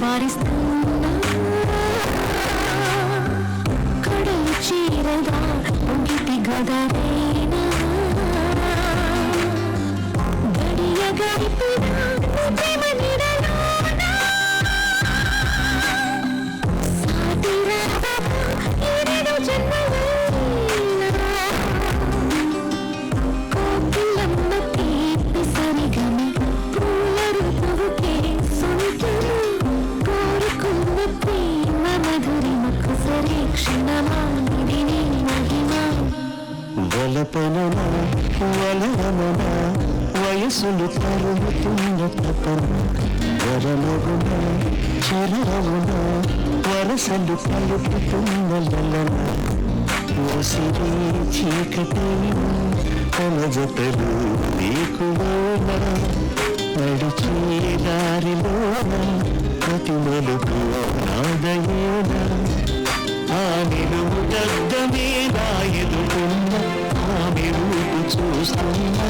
వారిస్తున్నా కడలు చీరగా ఉంగిటి గోదావైనా గడియ గడిపిన ప్రేమ నిరలోన సాటి రావా ఏడేడు జన్మలైనా కోకిలమ్మ తీపి సరిగమ పూల ఋతువుకే సొంతము కోరుకున్న ప్రేమ మధురిమకు సరే క్షణమా ఇది నీ మహిమ వలపననా వలవననా వయసులు తరుముతున్న తపన వరమగున చెరవున వరసలు పలుకుతున్న లలన ఉసిరి చీకటైన తన జతలు నీకులోన నడిచే దారిలోన ప్రతి మలుపు నాదయేన ఆ నిలువు గద్ద మీద ఎదుకున్న ఆమె రూపు చూస్తున్నా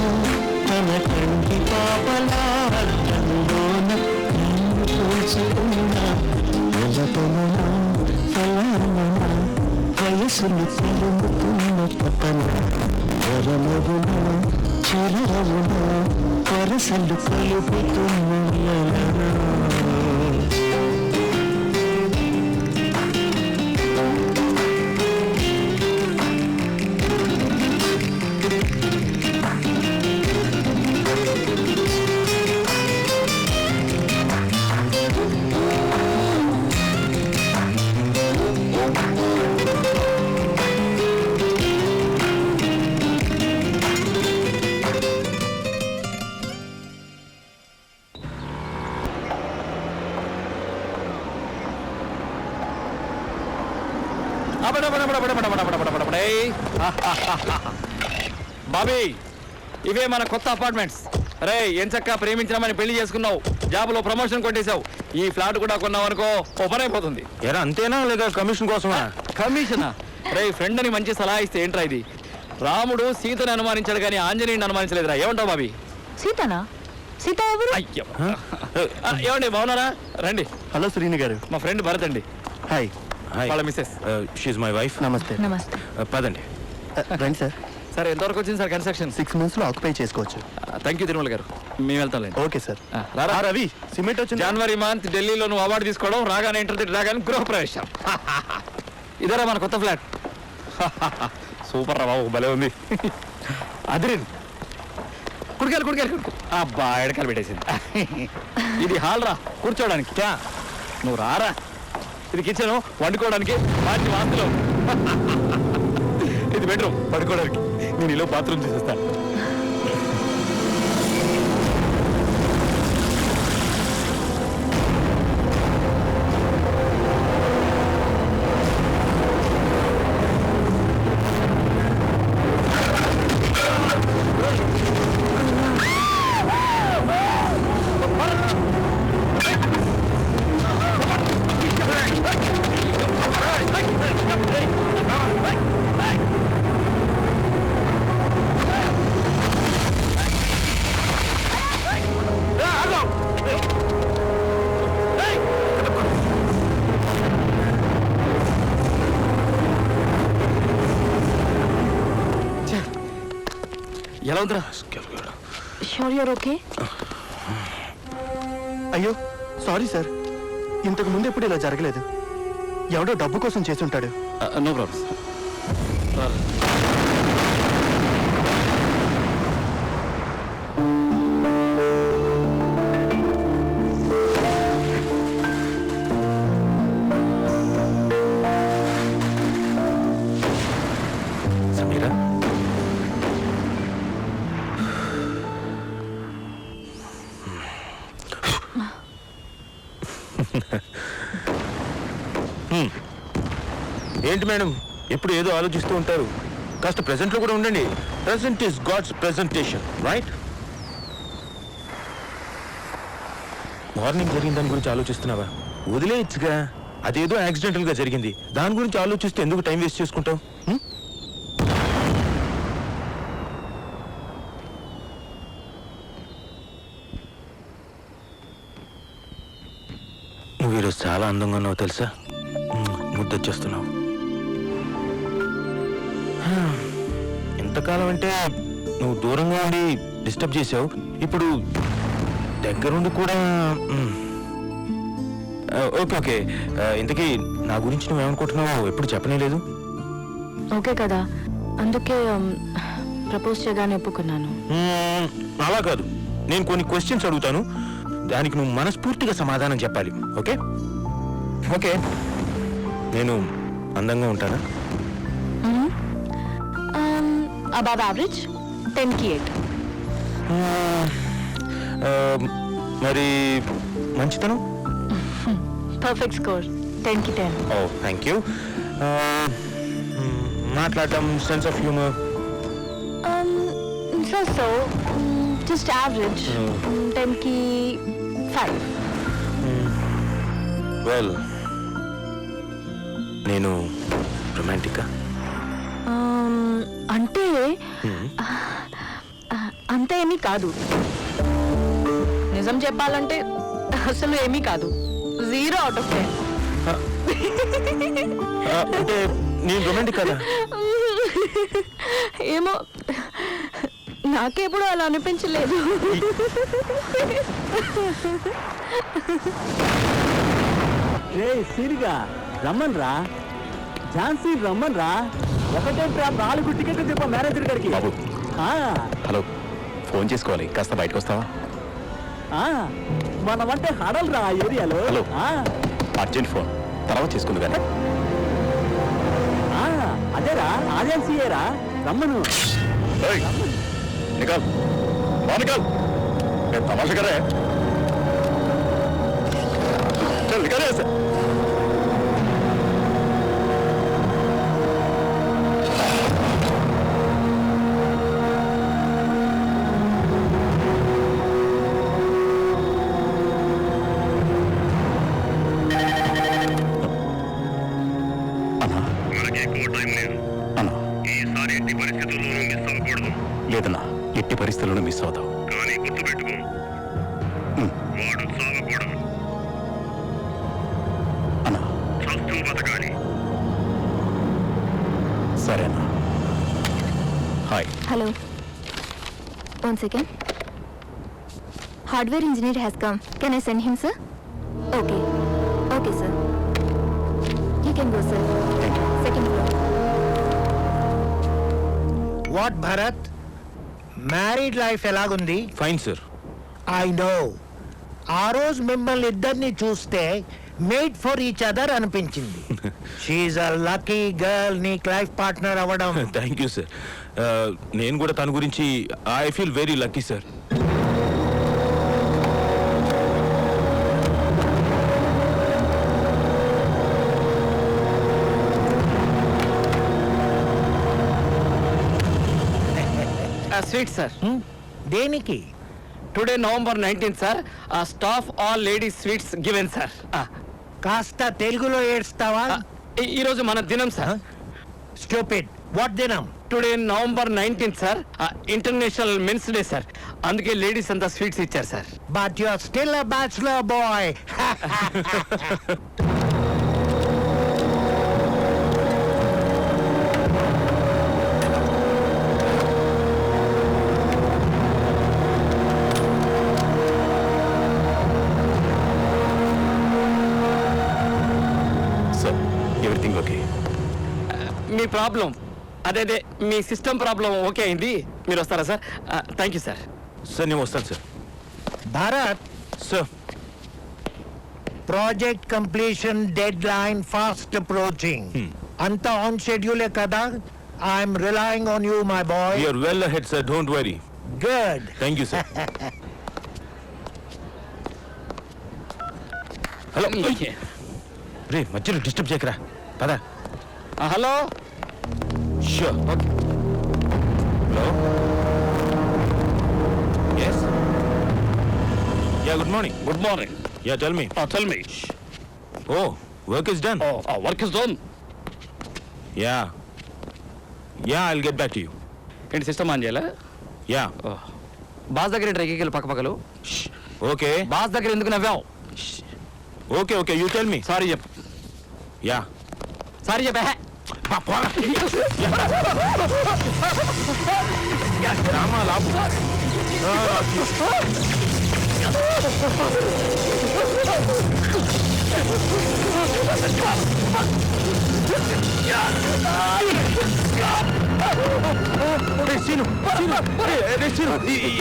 తన కంటి పాపలా అర్థంలోన నేను పోల్చుకున్నా వలపననా ఫలానా వయసులు తెలుముతున్న తపన వరమగున చెరవున వరసలు కలుపుతున్న లలనా బాబీ, ఇవే మన కొత్త అపార్ట్మెంట్స్. రే ఎంచక్క ప్రేమించినామని పెళ్లి చేసుకున్నావు, జాబ్ లో ప్రమోషన్ కొట్టేశావు, ఈ ఫ్లాట్ కూడా కొన్నావు అనుకో ఓపెన్ అయిపోతుంది. ఎరా అంతేనా లేదా కమిషన్ కోసమా? కమిషనా? రే ఫ్రెండ్ అని మంచి సలహా ఇస్తే ఏంట్రా ఇది? రాముడు సీతను అనుమానించాడు కానీ ఆంజనేయుని అనుమానించలేదురా. ఏమంటావు బాబీ? సీతనా? సీత ఎవరు? అయ్యో, ఏమండి బాగున్నారా? రండి. హలో శ్రీని గారు, మా ఫ్రెండ్ భరత్ అండి. హాయ్. వాళ్ళ మిస్సెస్. She my wife. నమస్తే. నమస్తే. పదండి. రండి సార్. సార్ ఎంతవరకు వచ్చింది సార్ కన్స్ట్రక్షన్? 6 months లో ఆక్యుపై చేసుకోవచ్చు. థ్యాంక్ యూ తిరుమల గారు, మేము వెళ్తాంలేండి. Okay sir. రారా రవి, సిమెంట్ వచ్చింది. జనవరి మంత్ ఢిల్లీలో నువ్వు అవార్డు తీసుకోవడం, రాగానే ఇంటర్నెట్ రాగానే గృహప్రవేశం. ఇదరా మన కొత్త ఫ్లాట్. సూపర్ రా బాబు, భలే ఉంది. అదిరిన్ కుడికాయలు అబ్బా ఎడకాయలు పెట్టేసింది. ఇది హాల్ రా కూర్చోడానికి. నువ్వు రారా. ఇది కిచెన్ వండుకోవడానికి, మంచి వాస్తులు. ఇది బెడ్రూమ్ పడుకోవడానికి. నేను ఇలా బాత్రూమ్ చేసేస్తాను. ఎలా ఉందిరా? Sure you're okay? అయ్యో సారీ సార్, ఇంతకు ముందు ఎప్పుడు ఇలా జరగలేదు. ఎవడో డబ్బు కోసం చేసి ఉంటాడు. No problem. సమీరా, ఏంటి మేడం ఎప్పుడు ఏదో ఆలోచిస్తూ ఉంటారు? కాస్త ప్రెజెంట్ లో కూడా ఉండండి. Present is God's presentation, right? Morning జరిగిన దాని గురించి ఆలోచిస్తున్నావా? వదిలేయచ్చుగా, అదేదో యాక్సిడెంటల్ గా జరిగింది. దాని గురించి ఆలోచిస్తే ఎందుకు టైం వేస్ట్ చేసుకుంటావు? నువ్వు ఈరోజు చాలా అందంగా ఉన్నావు తెలుసా? ముద్దొచ్చేస్తున్నావు. ఎంతకాలం అంటే నువ్వు దూరంగా ఉండి డిస్టర్బ్ చేసావు, ఇప్పుడు దగ్గరుండి కూడా. ఓకే ఓకే, ఇంతకీ నా గురించి నువ్వేమనుకుంటున్నావు ఎప్పుడు చెప్పనే లేదు. ఓకే కదా, అందుకే ప్రపోజ్ చేయగానే ఒప్పుకున్నాను. అలా కాదు, నేను కొన్ని క్వశ్చన్స్ అడుగుతాను, దానికి నువ్వు మనస్ఫూర్తిగా సమాధానం చెప్పాలి. Okay okay. నేను అందంగా ఉంటానా? అబౌవ్ యావరేజ్, 10కి 8. మరి మంచితనం? పర్ఫెక్ట్ స్కోర్, 10కి 10. Oh thank you. మాట్లాడటం, sense of humour? So just average, 10కి 5. వెల్, నేను రొమాంటికా? అంటే అంత ఏమీ కాదు. నిజం చెప్పాలంటే అసలు ఏమీ కాదు. 0 out of 10. అంటే నేను రొమాంటిక్ కదా? ఏమో, నాకెప్పుడు అలా అనిపించలేదు. సిరిగా రమ్మన్ రా, ఝాన్సీ రమ్మన్ రా. ఒకటేంట్రా 4 టికెట్లు చెప్పా మేనేజర్ గారికి. బాబు, హలో, ఫోన్ చేసుకోవాలి, కాస్త బయటకు వస్తావా? మనమంటే హడల్ రా ఏరియాలో. హలో, అర్జెంట్ ఫోన్, తర్వాత చేసుకుంది కానీ. అదేరా ఆర్ఎన్సీఏరా, రమ్మను. నికాల్ నికాల్, నేను తమాషా కరే. చల్ నికాల్ ऐसे. లేదన్నా, ఎట్టి పరిస్థితుల్లోనూ మిస్ అవుతావు. కానీ గుర్తుపెట్టుకో, వాడు చావకూడదు. అన్నా చస్తూ బతకాలి. సరేనా? Hi. Hello. 1 second. Hardware engineer has come. Can I send him, sir? Okay. Okay, sir. You can go, sir. Second floor. What Bharat, married life ఎలాగుంది? Fine sir. I know. ఆ రోజు మిమ్మల్ని ఇద్దరిని చూస్తే మేడ్ ఫర్ ఈచ్ అదర్ అనిపించింది. She's a lucky girl నీకు life partner అవ్వడం. Thank you sir. నేను కూడా తన గురించి I feel very lucky sir. Sweet sir. దేనికి? Today November 19th sir, staff all ladies sweets given sir. కాస్త తెలుగులో ఏడ్స్తావా? ఈ రోజు మన దినం సార్. స్టూపిడ్. వాట్ దినం? Today November 19th sir, international men's day sir. అందుకే లేడీస్ అంతా స్వీట్స్ ఇచ్చారు sir. But you are still a bachelor boy. Everything okay. మీ ప్రాబ్లం అదే మీ సిస్టమ్ ప్రాబ్లం ఓకే అయింది. మీరు వస్తారా sir? Thank you sir. Sir నేను వస్తాను sir. Bharat, sir, project completion deadline fast approaching. అంతా ఆన్ షెడ్యూలే కదా? I'm relying on you my boy. You are well ahead sir, don't worry. Good. Thank you sir. Hello, రే మధ్యలో disturb చేయకరా, పదా. Hello. Sure. Okay. Hello. Yes. Yeah, good morning. Good morning. Yeah tell me tell me oh work is done work is done. Yeah I'll get back to you. ఏంటి system on చేయాలా? Yeah boss దగ్గర ఏంటి రేఖలు పక్క పక్కలు? Okay boss దగ్గర ఎందుకు నవ్వావు? Okay you tell me. Sorry చెప్పు. యా సారీ చెప్పా. డ్రామా లాభం.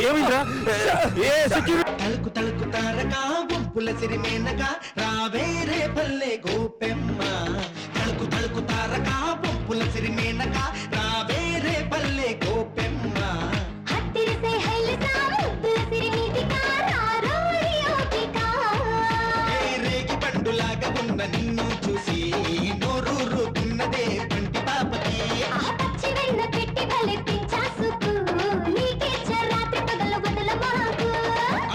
ఏమైందిరా? తలుకు తలుకు తారగా గుంపుల సిరిమేనగా రావేరే పల్లె గోపెమ్మ. తలుకు తలుకు తారగా గుంపుల సిరిమేనగా రావేరే పల్లె గోపెమ్మ. రేగి పండులాగా ఉన్న నిన్ను